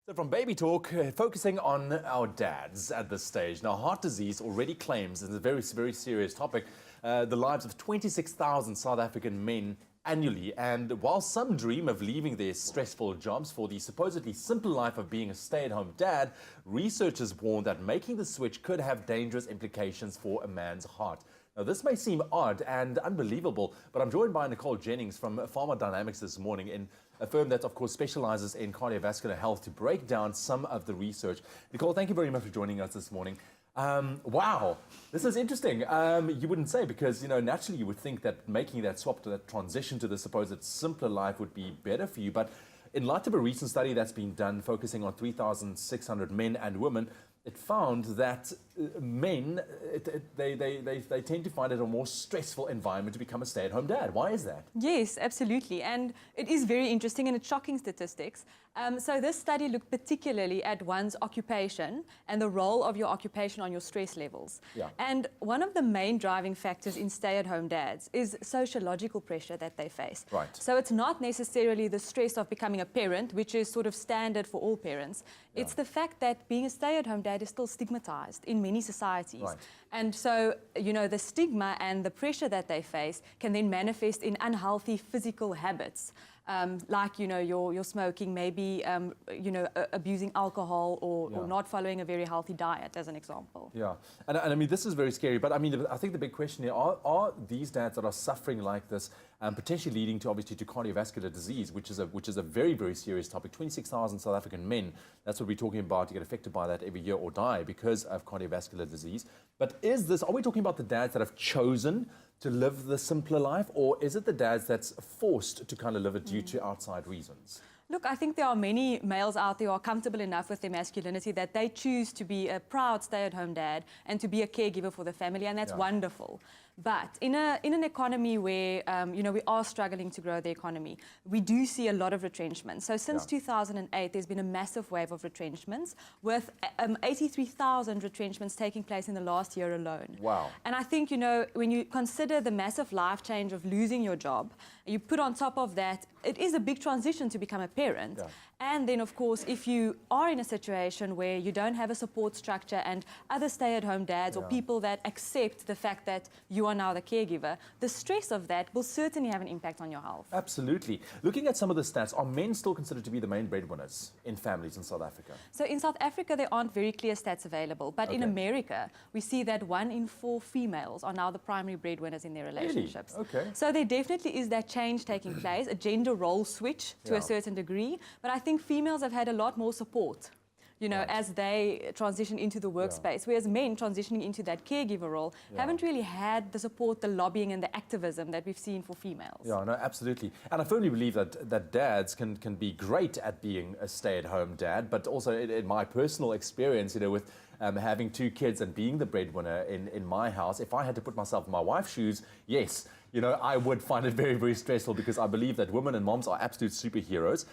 So from baby talk, focusing on our dads at this stage. Now, heart disease already claims, it's a very, very serious topic, the lives of 26,000 South African men annually. And while some dream of leaving their stressful jobs for the supposedly simple life of being a stay-at-home dad, researchers warn that making the switch could have dangerous implications for a man's heart. Now, this may seem odd and unbelievable, but I'm joined by Nicole Jennings from Pharma this morning, in a firm that, of course, specializes in cardiovascular health, to break down some of the research. Nicole, thank you very much for joining us this morning. Wow, this is interesting. You wouldn't say, because, you know, naturally you would think that making that swap, to that transition to the supposed simpler life would be better for you. But in light of a recent study that's been done focusing on 3,600 men and women, it found that men, they tend to find it a more stressful environment to become a stay-at-home dad. Why is that? Yes, absolutely. And it is very interesting, and it's shocking statistics. So this study looked particularly at one's occupation and the role of your occupation on your stress levels. Yeah. And one of the main driving factors in stay-at-home dads is sociological pressure that they face. Right. So it's not necessarily the stress of becoming a parent, which is sort of standard for all parents. Yeah. It's the fact that being a stay-at-home dad is still stigmatized in many societies. Right. And so, you know, the stigma and the pressure that they face can then manifest in unhealthy physical habits. Like, you know, you're smoking, maybe, you know, abusing alcohol or not following a very healthy diet, as an example. Yeah, and I mean, this is very scary, but I mean, I think the big question here, are these dads that are suffering like this potentially leading to, obviously, to cardiovascular disease, which is a very, very serious topic. 26,000 South African men, that's what we're talking about, to get affected by that every year or die because of cardiovascular disease. But are we talking about the dads that have chosen to live the simpler life, or is it the dads that's forced to kind of live it due to outside reasons? Look, I think there are many males out there who are comfortable enough with their masculinity that they choose to be a proud stay-at-home dad and to be a caregiver for the family, and that's wonderful. But in an economy where, you know, we are struggling to grow the economy, we do see a lot of retrenchment. So since 2008, there's been a massive wave of retrenchments, with 83,000 retrenchments taking place in the last year alone. Wow. And I think, you know, when you consider the massive life change of losing your job, you put on top of that, it is a big transition to become a parent. Yeah. And then, of course, if you are in a situation where you don't have a support structure and other stay-at-home dads or people that accept the fact that you are now the caregiver, the stress of that will certainly have an impact on your health. Absolutely. Looking at some of the stats, are men still considered to be the main breadwinners in families in South Africa? So in South Africa, there aren't very clear stats available. But in America, we see that 1 in 4 females are now the primary breadwinners in their relationships. Really? Okay. So there definitely is that change taking place, a gender role switch to a certain degree. But I think females have had a lot more support, you know, as they transition into the workspace, whereas men transitioning into that caregiver role haven't really had the support, the lobbying and the activism that we've seen for females. Yeah, no, absolutely. And I firmly believe that dads can be great at being a stay-at-home dad, but also in my personal experience, you know, with having 2 kids and being the breadwinner in my house, if I had to put myself in my wife's shoes, yes, you know, I would find it very, very stressful, because I believe that women and moms are absolute superheroes.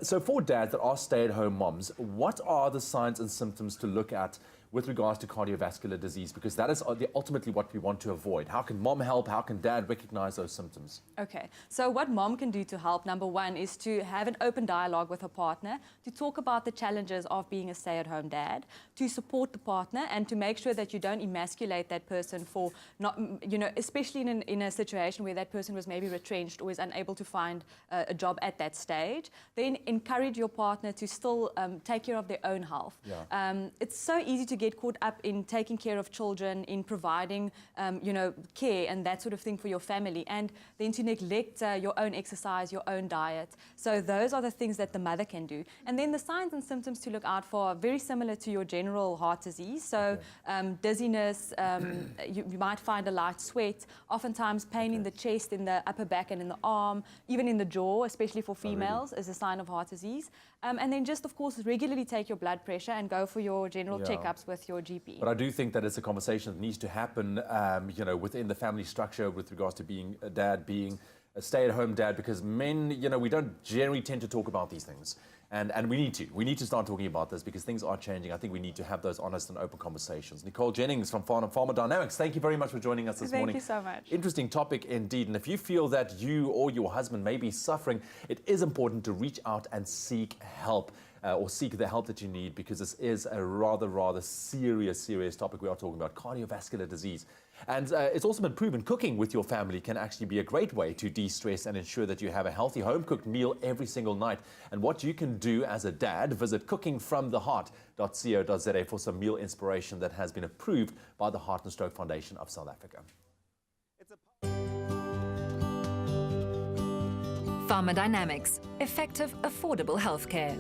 So for dads that are stay-at-home moms, what are the signs and symptoms to look at with regards to cardiovascular disease? Because that is ultimately what we want to avoid. How can mom help? How can dad recognize those symptoms? Okay, so what mom can do to help, number one, is to have an open dialogue with her partner, to talk about the challenges of being a stay-at-home dad, to support the partner, and to make sure that you don't emasculate that person for not, you know, especially in a situation where that person was maybe retrenched or is unable to find a job at that stage. Then encourage your partner to still take care of their own health. It's so easy to get caught up in taking care of children, in providing, you know, care and that sort of thing for your family, and then to neglect your own exercise, your own diet. So those are the things that the mother can do. And then the signs and symptoms to look out for are very similar to your general heart disease. So dizziness, you might find a light sweat, oftentimes pain in the chest, in the upper back and in the arm, even in the jaw, especially for females, is a sign of heart disease. And then just, of course, regularly take your blood pressure and go for your general checkups with your GP. But I do think that it's a conversation that needs to happen, you know, within the family structure with regards to being a dad, being a stay-at-home dad, because men, you know, we don't generally tend to talk about these things. And we need to start talking about this, because things are changing. I think we need to have those honest and open conversations. Nicole Jennings from Pharma, thank you very much for joining us this morning. Thank you so much. Interesting topic indeed. And if you feel that you or your husband may be suffering, it is important to reach out and seek help. or seek the help that you need, because this is a rather serious topic. We are talking about cardiovascular disease. And it's also been proven cooking with your family can actually be a great way to de-stress and ensure that you have a healthy home-cooked meal every single night. And what you can do as a dad, visit cookingfromtheheart.co.za for some meal inspiration that has been approved by the Heart and Stroke Foundation of South Africa. Pharma Dynamics, effective, affordable healthcare.